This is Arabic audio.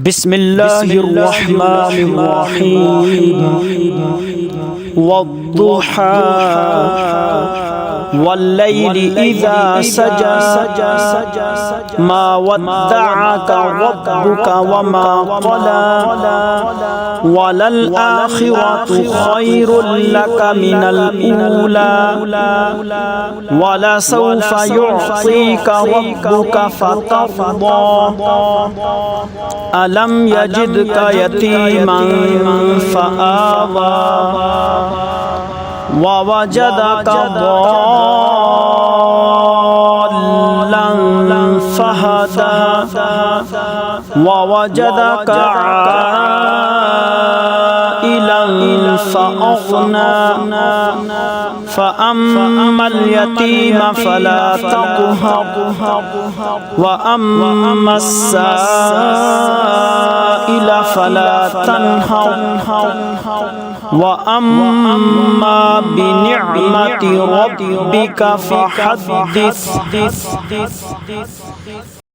بسم الله الرحمن الرحيم والضحى والليل إذا سجى ما ودعك ربك وما قلى وللآخرة خير لك من الأولى ولسوف يعطيك ربك فترضى ألم يجدك يتيما فآوى ووجدك ضالا فهدى ووجدك عائلا فأغنى فأما اليتيم فلا تقهر وأما السائل فلا تنهر وأما بنعمة ربك فحدث